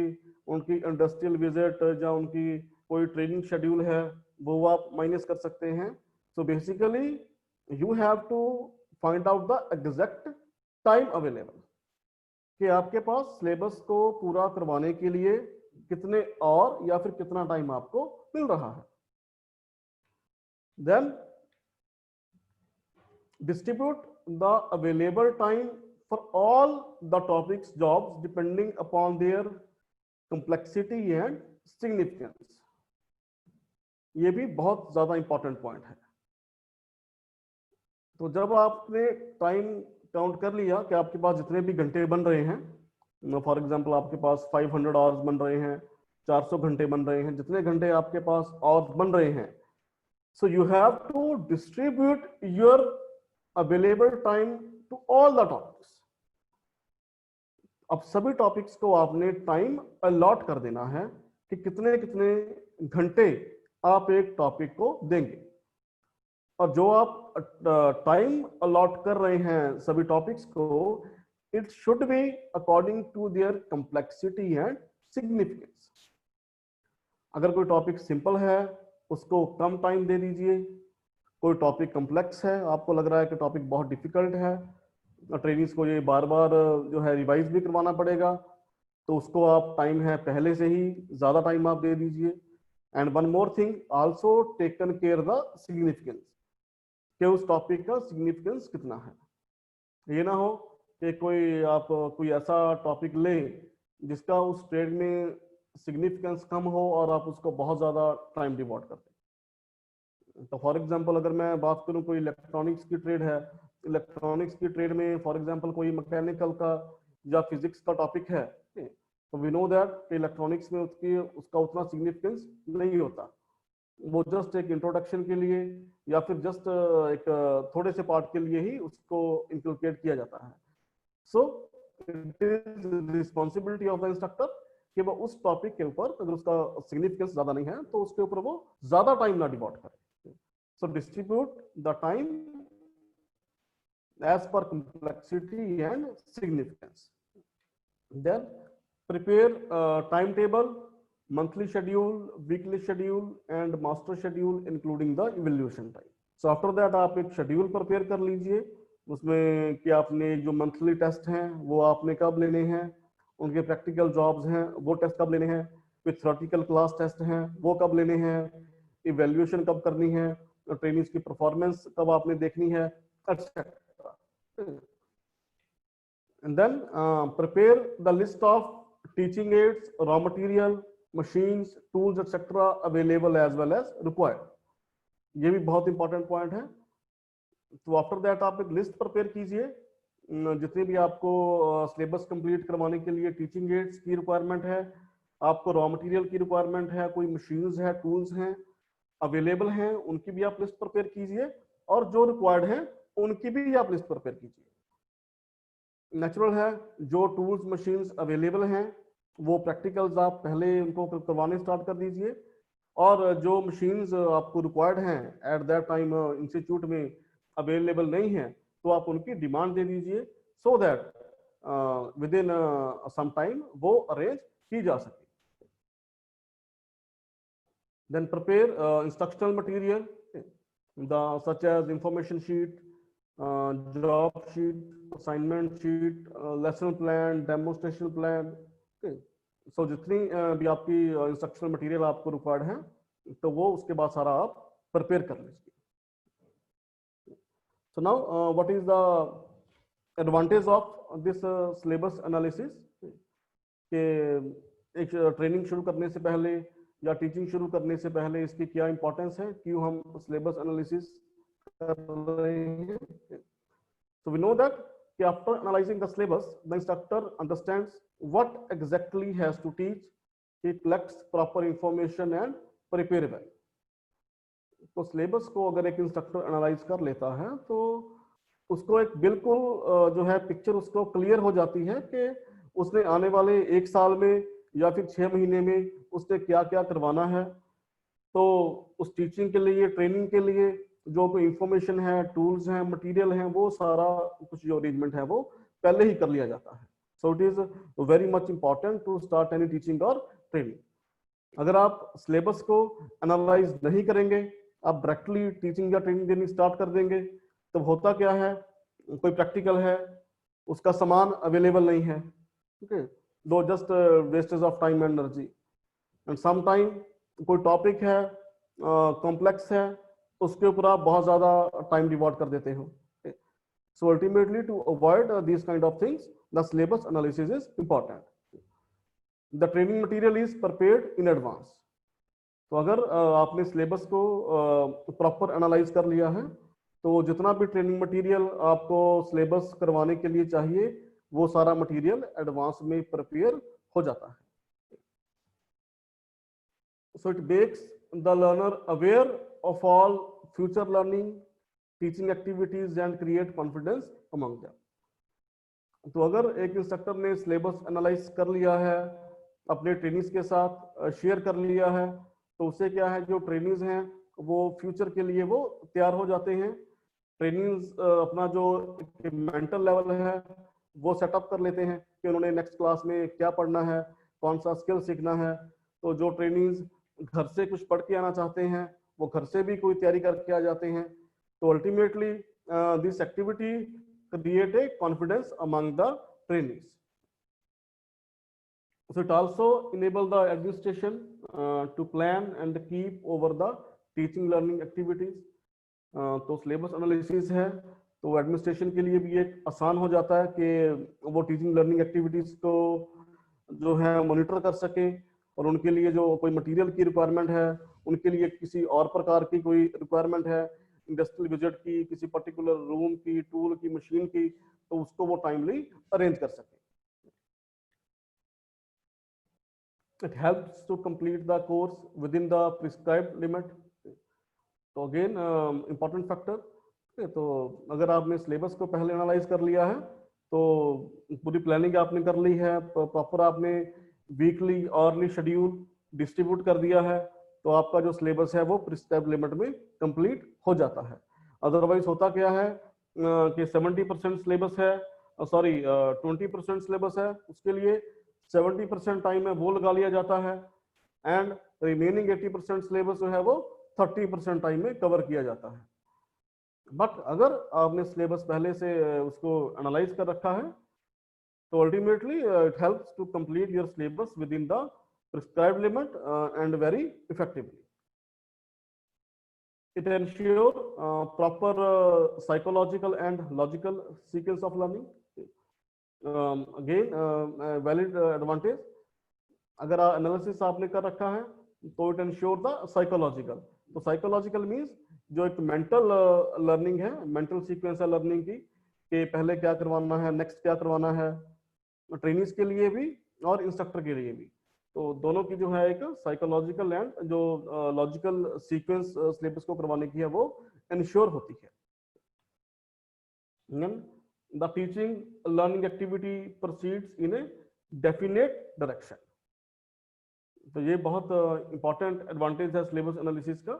उनकी इंडस्ट्रियल विजिट या उनकी कोई ट्रेनिंग शेड्यूल है वो आप माइनस कर सकते हैं। So basically you have to find out the exact time available, कि आपके पास सिलेबस को पूरा करवाने के लिए कितने और या फिर कितना टाइम आपको मिल रहा है। Then distribute the available time for all the topics jobs depending upon their complexity and significance. ये भी बहुत ज्यादा इंपॉर्टेंट पॉइंट है। तो जब आपने टाइम काउंट कर लिया कि आपके पास जितने भी घंटे बन रहे हैं, फॉर एग्जांपल आपके पास 500 आवर्स बन रहे हैं, 400 घंटे बन रहे हैं, जितने घंटे आपके पास आवर्स बन रहे हैं, so you have to distribute your available time to all the topics. अब सभी टॉपिक्स को आपने टाइम अलॉट कर देना है कि कितने कितने घंटे आप एक टॉपिक को देंगे। और जो आप टाइम अलॉट कर रहे हैं सभी टॉपिक्स को, it should be according to their complexity and significance. अगर कोई टॉपिक सिंपल है उसको कम टाइम दे दीजिए। कोई टॉपिक कॉम्प्लेक्स है, आपको लग रहा है कि टॉपिक बहुत डिफिकल्ट है, ट्रेनिंग्स को ये बार बार जो है रिवाइज भी करवाना पड़ेगा, तो उसको आप टाइम है पहले से ही ज्यादा टाइम आप दे दीजिए। And one more thing, also taken care the significance, कि उस टॉपिक का सिग्निफिकेंस कितना है। ये ना हो कि कोई ऐसा टॉपिक ले जिसका उस ट्रेड में सिग्निफिकेंस कम हो और आप उसको बहुत ज्यादा टाइम डिवोट कर दें। तो फॉर एग्जांपल अगर मैं बात करूं, कोई इलेक्ट्रॉनिक्स की ट्रेड है, इलेक्ट्रॉनिक्स की ट्रेड में फॉर एग्जांपल कोई मैकेनिकल का या फिजिक्स का टॉपिक है, तो वी नो दैट इलेक्ट्रॉनिक्स में उसका उतना सिग्निफिकेंस नहीं होता। वो जस्ट एक इंट्रोडक्शन के लिए या फिर जस्ट एक थोड़े से पार्ट के लिए ही उसको इंक्लूड किया जाता है। So it is responsibility of the instructor कि वो उस टॉपिक के ऊपर अगर उसका सिग्निफिकेंस ज्यादा नहीं है तो उसके ऊपर वो ज्यादा टाइम ना डिवोट करे। So distribute the time as per complexity and significance. Then prepare time table, monthly schedule, weekly schedule and master schedule including the evaluation time. So after that आप एक schedule prepare कर लीजिए, उसमें कि आपने जो monthly test हैं वो आपने कब लेने हैं, उनके practical jobs हैं वो test कब लेने हैं, फिर theoretical class test हैं वो कब लेने हैं, evaluation कब करनी है, ट्रेनिंग्स की performance कब आपने देखनी है, etc. And then prepare the list of teaching aids, raw material, machines, tools, etc. available as well as required. ये भी बहुत इंपॉर्टेंट पॉइंट है। तो आफ्टर दैट आप एक लिस्ट प्रिपेयर कीजिए, जितने भी आपको सिलेबस कंप्लीट करवाने के लिए टीचिंग एड्स की रिक्वायरमेंट है, आपको रॉ मटेरियल की रिक्वायरमेंट है, कोई मशीन्स है, टूल्स हैं अवेलेबल हैं, उनकी भी आप लिस्ट प्रिपेयर कीजिए, और जो रिक्वायर्ड हैं उनकी भी आप लिस्ट प्रिपेयर कीजिए। नेचुरल है जो टूल्स मशीन्स अवेलेबल हैं वो प्रैक्टिकल्स आप पहले उनको करवाने स्टार्ट कर दीजिए, और जो मशीन्स आपको रिक्वायर्ड हैं एट दैट टाइम इंस्टीट्यूट में अवेलेबल नहीं है तो आप उनकी डिमांड दे दीजिए, so that within some time वो अरेंज की जा सके। Then prepare instructional material, such as information sheet, job sheet, assignment sheet, lesson plan, demonstration plan. Okay. So जितनी भी आपकी इंस्ट्रक्शनल मटेरियल आपको रिक्वायर्ड है, तो वो उसके बाद सारा आप प्रिपेयर कर लीजिए. So now what is the advantage of this syllabus analysis? कि एक ट्रेनिंग शुरू करने से पहले या टीचिंग शुरू करने से पहले इसकी क्या इंपॉर्टेंस है, क्यों हम सिलेबस एनालिसिस कर रहे हैं. So we know that after analyzing the syllabus, the instructor understands what exactly has to teach. He collects proper information and prepare well. तो सिलेबस को अगर एक इंस्ट्रक्टर एनालाइज कर लेता है तो उसको एक बिल्कुल जो है पिक्चर उसको क्लियर हो जाती है कि उसने आने वाले 1 साल में या फिर 6 महीने में उसने क्या क्या करवाना है. तो उस टीचिंग के लिए, ट्रेनिंग के लिए जो कोई इंफॉर्मेशन है, टूल्स हैं, मटेरियल हैं, वो सारा कुछ जो अरेंजमेंट है वो पहले ही कर लिया जाता है. So it is very much important to start any teaching और ट्रेनिंग. अगर आप सिलेबस को एनालाइज नहीं करेंगे, आप डायरेक्टली टीचिंग या ट्रेनिंग देनी स्टार्ट कर देंगे, तब होता क्या है, कोई प्रैक्टिकल है, उसका सामान अवेलेबल नहीं है. ओके, दो just wastage of time and energy. And some time कोई टॉपिक है, कॉम्प्लेक्स है, उसके ऊपर आप बहुत ज्यादा टाइम डिवोट कर देते हो. So ultimately to avoid this kind of things, the syllabus analysis is important. The training material is prepared in advance. तो अगर आपने सिलेबस को प्रॉपर एनालाइज कर लिया है, तो जितना भी ट्रेनिंग मटेरियल आपको सिलेबस करवाने के लिए चाहिए, वो सारा मटेरियल एडवांस में प्रिपेयर हो जाता है. So it makes the learner aware of all future learning, teaching activities and create confidence among them. तो अगर एक इंस्ट्रक्टर ने सिलेबस एनालाइज कर लिया है, अपने ट्रेनिंग्स के साथ शेयर कर लिया है, तो उससे क्या है, जो ट्रेनिंग्स हैं वो फ्यूचर के लिए वो तैयार हो जाते हैं. ट्रेनिंग्स अपना जो मेंटल लेवल है वो सेटअप कर लेते हैं कि उन्होंने नेक्स्ट क्लास में क्या पढ़ना है, कौन सा स्किल सीखना है. तो जो ट्रेनिंग्स घर से कुछ पढ़ के आना चाहते हैं, वो घर से भी कोई तैयारी करके आ जाते हैं. तो ultimately this activity create a confidence among the trainings. So it also enable the administration to plan and keep over the teaching learning activities. तो सिलेबस एनालिसिस है तो एडमिनिस्ट्रेशन के लिए भी एक आसान हो जाता है कि वो टीचिंग लर्निंग एक्टिविटीज को जो है मॉनिटर कर सके, और उनके लिए जो कोई मटेरियल की रिक्वायरमेंट है, उनके लिए किसी और प्रकार की कोई रिक्वायरमेंट है, इंडस्ट्रियल विजिट की, किसी पर्टिकुलर रूम की, टूल की, मशीन की, तो उसको वो टाइमली अरेंज कर सके. It helps to complete the course within the prescribed limit. तो अगेन इंपॉर्टेंट फैक्टर. तो अगर आपने सिलेबस को पहले एनालाइज कर लिया है, तो पूरी प्लानिंग आपने कर ली है, प्रॉपर आपने वीकली आवरली शेड्यूल डिस्ट्रीब्यूट कर दिया है, तो आपका जो सिलेबस है वो प्रिस्क्राइब्ड लिमिट में कंप्लीट हो जाता है. अदरवाइज होता क्या है कि 70% सिलेबस है, 20% सिलेबस है, उसके लिए 70% टाइम है वो लगा लिया जाता है, एंड रिमेनिंग 80% सिलेबस जो है वो 30% टाइम में कवर किया जाता है. बट अगर आपने सिलेबस पहले से उसको एनालाइज कर रखा है, तो ultimately it helps to complete your syllabus within the prescribed limit and very effectively. It ensures proper psychological and logical sequence of learning. Again, valid advantage. अगर एनालिसिस आपने कर रखा है तो इट एंश्योर द साइकोलॉजिकल. तो psychological means जो एक mental learning है, मेंटल सीक्वेंस है लर्निंग की, कि पहले क्या करवाना है, नेक्स्ट क्या करवाना है, ट्रेनिंग्स के लिए भी और इंस्ट्रक्टर के लिए भी. तो दोनों की जो है एक साइकोलॉजिकल एंड जो लॉजिकल सीक्वेंस सिलेबस को करवाने की है वो इंश्योर होती है. The teaching learning activity proceeds in a definite direction. तो ये बहुत इंपॉर्टेंट एडवांटेज है सिलेबस एनालिसिस का.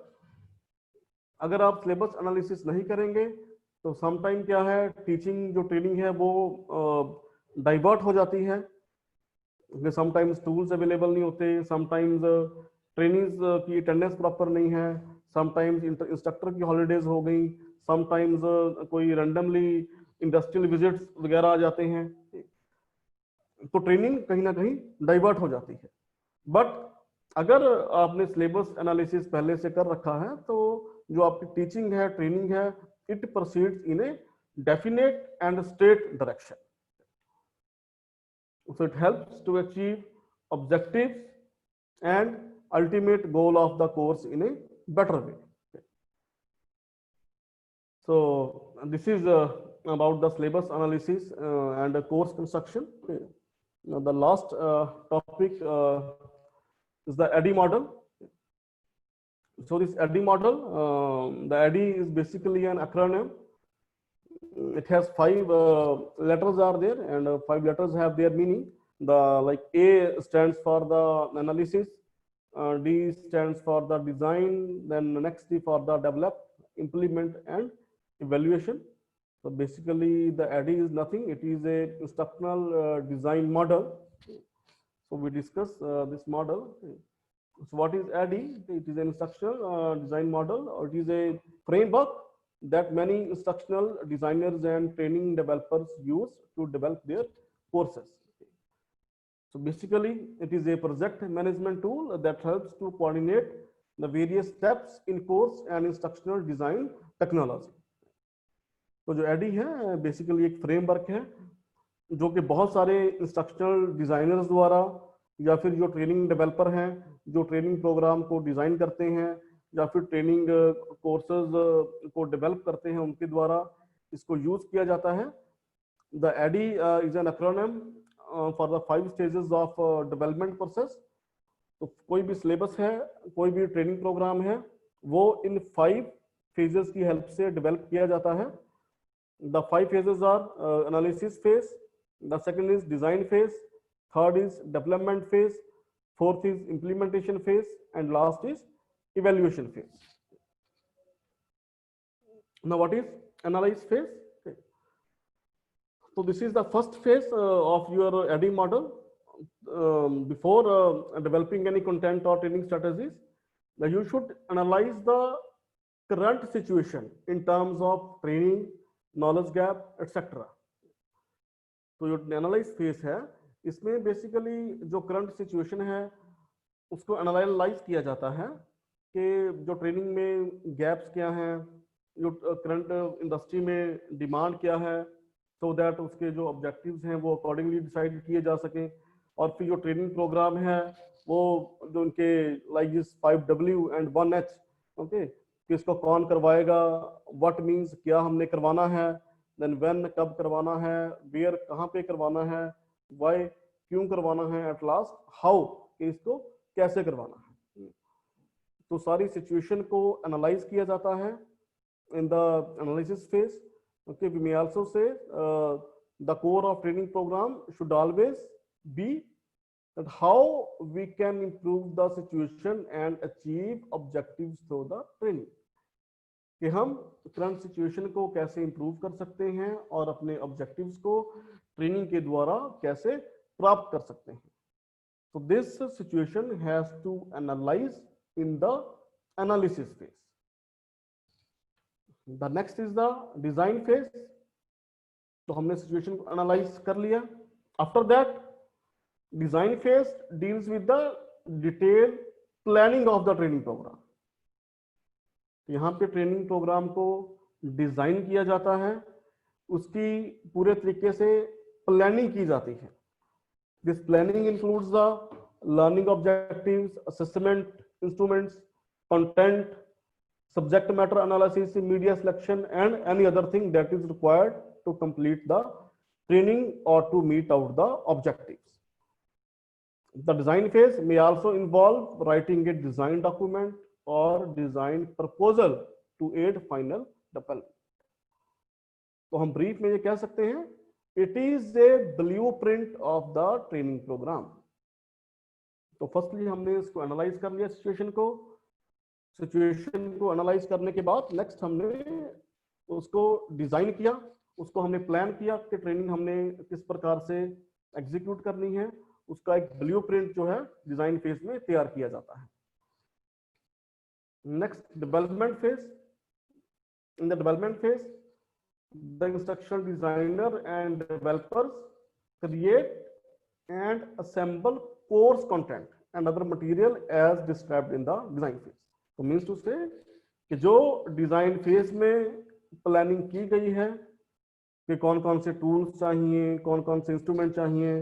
अगर आप सिलेबस एनालिसिस नहीं करेंगे तो समटाइम क्या है, टीचिंग जो ट्रेनिंग है वो डाइवर्ट हो जाती है. समटाइम्स टूल्स अवेलेबल नहीं होते, समटाइम्स ट्रेनिंग्स की अटेंडेंस प्रॉपर नहीं है, समटाइम्स इंस्ट्रक्टर की हॉलीडेज हो गई, समटाइम्स कोई रैंडमली इंडस्ट्रियल विजिट्स वगैरह आ जाते हैं, तो ट्रेनिंग कहीं ना कहीं डाइवर्ट हो जाती है। बट अगर आपने सिलेबस एनालिसिस पहले से कर रखा है तो जो आपकी टीचिंग है, ट्रेनिंग है, it proceeds in a definite and straight direction, so it helps to achieve objectives and ultimate goal of the course in a better way. So this is about the syllabus analysis and course construction. Now the last topic is the ADDIE model. So this ADDIE model, the ADDIE is basically an acronym. It has 5 letters are there, and 5 letters have their meaning. The like A stands for the analysis, D stands for the design, then the next D for the develop, implement, and evaluation. So basically the ADDIE is nothing, it is a instructional design model. So we discuss this model. So what is ADDIE? It is an instructional design model, or it is a framework that many instructional designers and training developers use to develop their courses. So basically it is a project management tool that helps to coordinate the various steps in course and instructional design technology. तो जो ADDIE है basically एक framework है जो कि बहुत सारे instructional designers द्वारा या फिर जो ट्रेनिंग डेवलपर हैं जो ट्रेनिंग प्रोग्राम को डिजाइन करते हैं या फिर ट्रेनिंग कोर्सेज को डेवलप करते हैं उनके द्वारा इसको यूज किया जाता है। The ADDIE is an acronym for the 5 stages of development process. तो कोई भी सिलेबस है, कोई भी ट्रेनिंग प्रोग्राम है, वो इन 5 फेजेस की हेल्प से डेवलप किया जाता है। The 5 phases are analysis phase, the second is design phase, third is development phase, fourth is implementation phase, and last is evaluation phase. Now what is analyze phase? Okay. So this is the first phase of your ADDIE model. Before developing any content or training strategies, you should analyze the current situation in terms of training, knowledge gap etcetera. तो जो analyse phase है इसमें basically जो current situation है उसको analyse किया जाता है कि जो ट्रेनिंग में गैप्स क्या हैं, जो करंट इंडस्ट्री में डिमांड क्या है, सो दैट उसके जो ऑब्जेक्टिव्स हैं वो अकॉर्डिंगली डिसाइड किए जा सकें। और फिर जो ट्रेनिंग प्रोग्राम है वो जो उनके like this 5W and 1H, okay, किसको कौन करवाएगा, व्हाट मींस क्या हमने करवाना है, देन व्हेन कब करवाना है, वेयर कहाँ पे करवाना है, व्हाई क्यों करवाना है, एट लास्ट हाउ इसको कैसे करवाना है। तो सारी सिचुएशन को एनालाइज किया जाता है in the analysis phase. Okay, we may also say the core of training programme should always be that how we can improve the situation and achieve objectives through the training, कि हम current situation को कैसे improve कर सकते हैं और अपने objectives को ट्रेनिंग के द्वारा कैसे प्राप्त कर सकते हैं। So this situation has to analyze in the analysis phase. The next is the design phase. तो हमने सिचुएशन को एनालाइज कर लिया। After that design phase deals with the detail planning of the training programme. यहाँ पे training programme को design किया जाता है, उसकी पूरे तरीके से प्लानिंग की जाती है। This planning includes the learning objectives, assessment instruments, content, subject matter analysis, media selection, and any other thing that is required to complete the training or to meet out the objectives. The design phase may also involve writing a design document or design proposal to aid final development. तो हम brief में ये कह सकते हैं, it is a blueprint of the training program. तो firstly हमने इसको एनालाइज कर लिया सिचुएशन को एनालाइज करने के बाद नेक्स्ट हमने उसको डिजाइन किया, उसको हमने प्लान किया कि ट्रेनिंग हमने किस प्रकार से एग्जीक्यूट करनी है, उसका एक ब्लूप्रिंट जो है डिजाइन फेज में तैयार किया जाता है। Next, development phase. In the development phase, the instructional designer and developers create and assemble course content and other material as described in the design phase. So means to say कि जो design phase में planning की गई है कि कौन कौन से टूल्स चाहिए, कौन कौन से इंस्ट्रूमेंट चाहिए,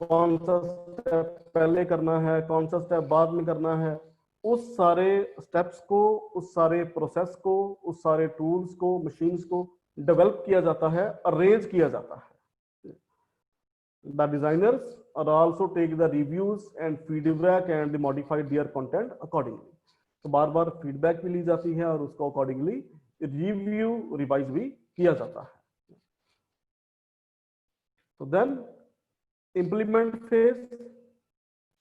कौन सा स्टेप पहले करना है, कौन सा स्टेप बाद में करना है, उस सारे स्टेप्स को, उस सारे प्रोसेस को, उस सारे टूल्स को, मशीन्स को डेवलप किया जाता है, अरेंज किया जाता है. The designers are also take the reviews and feedback and modify their content accordingly. तो बार बार फीडबैक भी ली जाती है और उसको अकॉर्डिंगली रिव्यू रिवाइज भी किया जाता है. तो देन इम्प्लीमेंट फेज.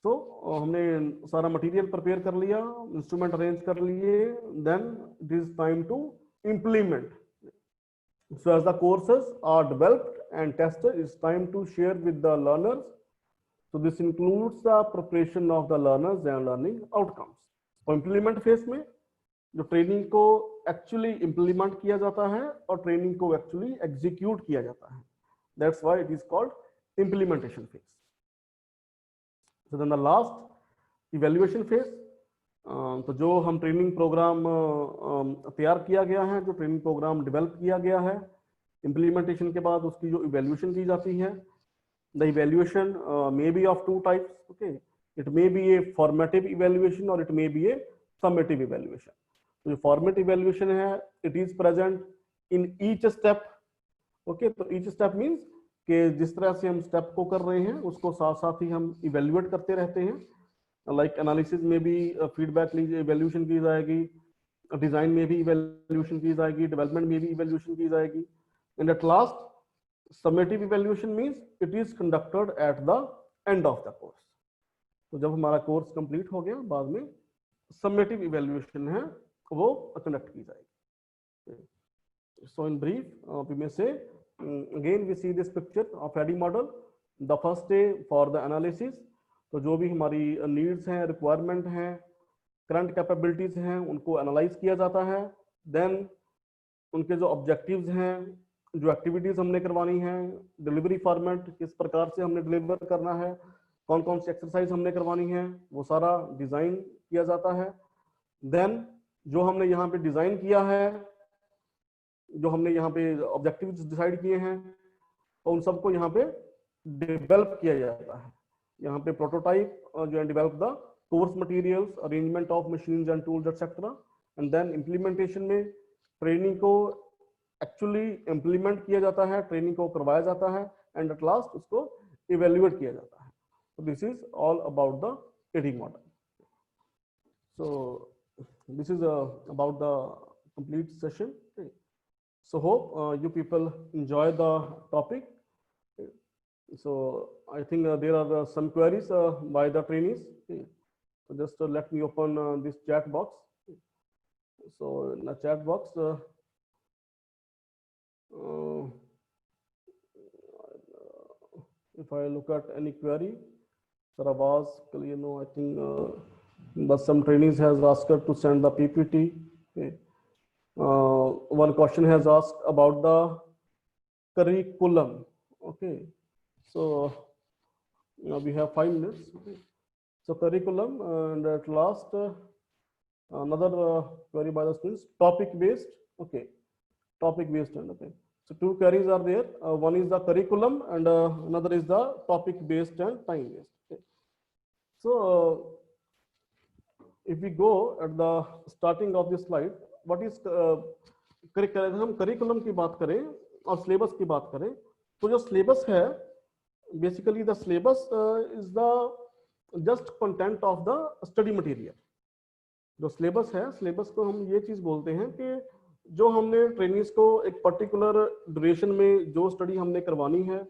तो हमने सारा मटेरियल प्रिपेयर कर लिया, इंस्ट्रूमेंट अरेंज कर लिए, then it is time to implement. So as the courses are developed and tested, it's time to share with the learners. So this includes the preparation of the learners and learning outcomes. तो implement phase में जो training को actually implement किया जाता है और training को actually execute किया जाता है, that's why it is called implementation phase. So then the last evaluation phase. तो जो हम ट्रेनिंग प्रोग्राम तैयार किया गया है, जो ट्रेनिंग प्रोग्राम डेवलप किया गया है, इम्प्लीमेंटेशन के बाद उसकी जो इवैल्यूएशन की जाती है, the evaluation may be of two types. Okay, it may be a formative evaluation or it may be a summative evaluation. तो जो formative evaluation है, it is present in each step. Okay, तो each step means कि जिस तरह से हम step को कर रहे हैं उसको साथ साथ ही हम इवेल्युएट करते रहते हैं. लाइक एनालिसिस में भी फीडबैक इवेल्यूशन की जाएगी, डिजाइन में भी इवेल्यूशन की जाएगी, डेवलपमेंट में भी इवेल्यूशन की जाएगी, and at last summative evaluation means it is conducted at the end of the course. तो जब हमारा कोर्स कंप्लीट हो गया, बाद में समेटिव इवेल्यूएशन है वो कंडक्ट की जाएगी. सो in brief we may say again we see this picture of ADDIE model. The first day for the analysis. तो जो भी हमारी नीड्स हैं, रिक्वायरमेंट हैं, करंट कैपेबिलिटीज हैं, उनको एनालाइज किया जाता है. देन उनके जो ऑब्जेक्टिव्स हैं, जो एक्टिविटीज हमने करवानी है, डिलीवरी फॉर्मेट किस प्रकार से हमने डिलीवर करना है, कौन कौन सी एक्सरसाइज हमने करवानी है, वो सारा डिजाइन किया जाता है. देन जो हमने यहाँ पे डिजाइन किया है, जो हमने यहाँ पे ऑब्जेक्टिव्स डिसाइड किए हैं, तो उन सबको यहाँ पे डेवलप किया जाता है. यहाँ पे प्रोटोटाइप जो develop the course materials, arrangement of machines and tools etcetera. And then implementation में ट्रेनिंग को एक्चुअली इम्प्लीमेंट किया जाता है, ट्रेनिंग को करवाया जाता है, एंड एट लास्ट उसको इवेल्युएट किया जाता है. So this is all about the AD model. So this is about the complete session. Okay. So hope you people enjoy the topic. Okay. So I think there are some queries by the trainees. Okay. So just let me open this chat box. Okay. So in the chat box, if I look at any query, Sarabaz, you know, I think but some trainees has asked her to send the PPT. Okay. One question has asked about the curriculum. Okay, so we have 5 minutes. Okay. So curriculum, and at last another query by the students, topic based. Okay, topic based. Okay, so 2 queries are there. One is the curriculum and another is the topic based and time based. So if we go at the starting of this slide, what is हम curriculum की बात करें और syllabus की बात करें, तो जो सिलेबस है, basically the syllabus is the just content of the study material. जो सिलेबस है, सिलेबस को हम ये चीज बोलते हैं कि जो हमने ट्रेनिंग्स को एक पर्टिकुलर ड्यूरेशन में जो स्टडी हमने करवानी है,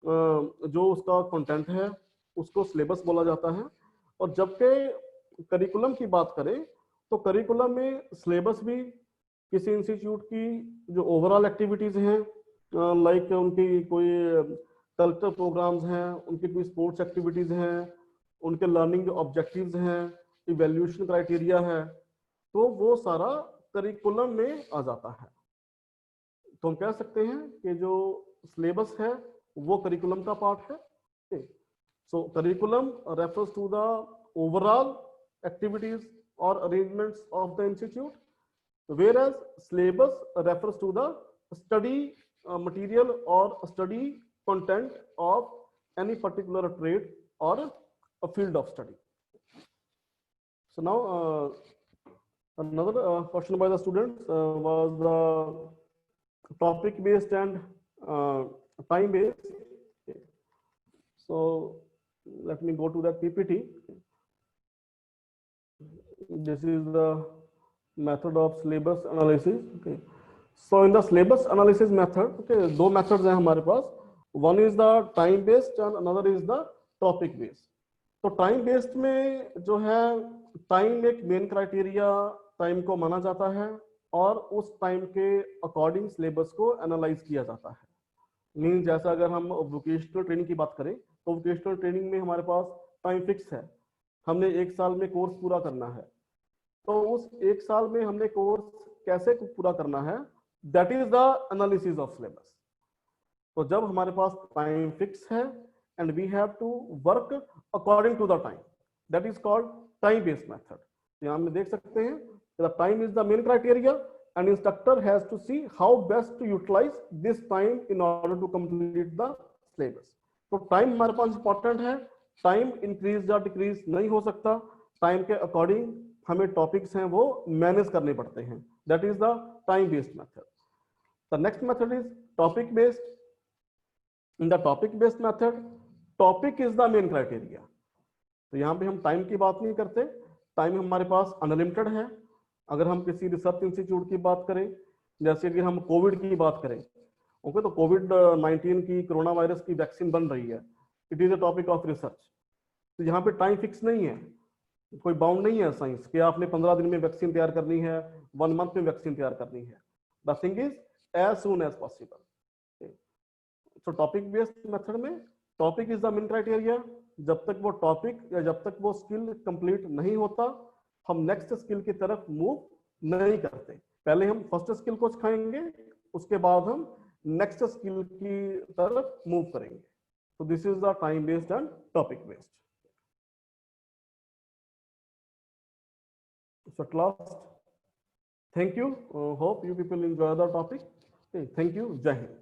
जो उसका कंटेंट है, उसको सिलेबस बोला जाता है. और जबकि करिकुलम की बात करें तो करिकुलम में सिलेबस भी किसी इंस्टीट्यूट की जो ओवरऑल एक्टिविटीज हैं, लाइक उनकी कोई कल्चरल प्रोग्राम्स हैं, उनकी कोई स्पोर्ट्स एक्टिविटीज हैं, उनके लर्निंग जो ऑब्जेक्टिव्स हैं, इवैल्यूएशन क्राइटेरिया है, तो वो सारा करिकुलम में आ जाता है। तो हम कह सकते हैं कि जो सिलेबस है वो करिकुलम का पार्ट है। So curriculum refers to the overall activities और arrangements of the institute, whereas syllabus refers to the study material or study content of any particular trade or a field of study. So now another question by the students was the topic based and time based. So let me go to that PPT. This is the method of syllabus analysis. Okay, so in the syllabus analysis method, okay, दो methods हैं हमारे पास. One is the time based and another is the topic based. तो time based में जो है time एक main criteria time को माना जाता है और उस टाइम के अकॉर्डिंग सिलेबस को एनालाइज किया जाता है। मीन जैसा अगर हम वोकेशनल ट्रेनिंग की बात करें तो वोकेशनल ट्रेनिंग में हमारे पास टाइम फिक्स है, हमने एक साल में कोर्स पूरा करना है। तो उस एक साल में हमने कोर्स कैसे पूरा करना है, that is the analysis of syllabus. तो जब हमारे पास टाइम फिक्स है and we have to work according to the time, that is called time based method. यहाँ में देख सकते हैं the time is the main criteria and instructor has to see how best to utilise this time in order to complete the syllabus. तो time हमारे पास important है, time increase या डिक्रीज नहीं हो सकता, टाइम के अकॉर्डिंग हमें टॉपिक्स हैं वो मैनेज करने पड़ते हैं, that is the time based method. The next method is topic based. In the topic based method topic is the main criteria. तो यहाँ पे हम टाइम की बात नहीं करते, टाइम हमारे पास अनलिमिटेड है। अगर हम किसी रिसर्च इंस्टीट्यूट की बात करें, जैसे कि हम कोविड की बात करें, ओके, तो कोविड-19 की कोरोना वायरस की वैक्सीन बन रही है, it is a topic of research. तो यहाँ पे टाइम फिक्स नहीं है, कोई बाउंड नहीं है साइंस कि आपने 15 दिन में वैक्सीन तैयार करनी है, 1 मंथ में वैक्सीन तैयार करनी है। The thing is as soon as possible. So topic based method में topic is the main criteria. जब तक वो टॉपिक या जब तक वो स्किल कंप्लीट नहीं होता, हम नेक्स्ट स्किल की तरफ मूव नहीं करते। पहले हम फर्स्ट स्किल को सिखाएंगे, उसके बाद हम नेक्स्ट स्किल की तरफ मूव करेंगे। तो this is the time based and topic based. So at last, thank you. Hope you people enjoy the topic. Okay, thank you. Jai Hind.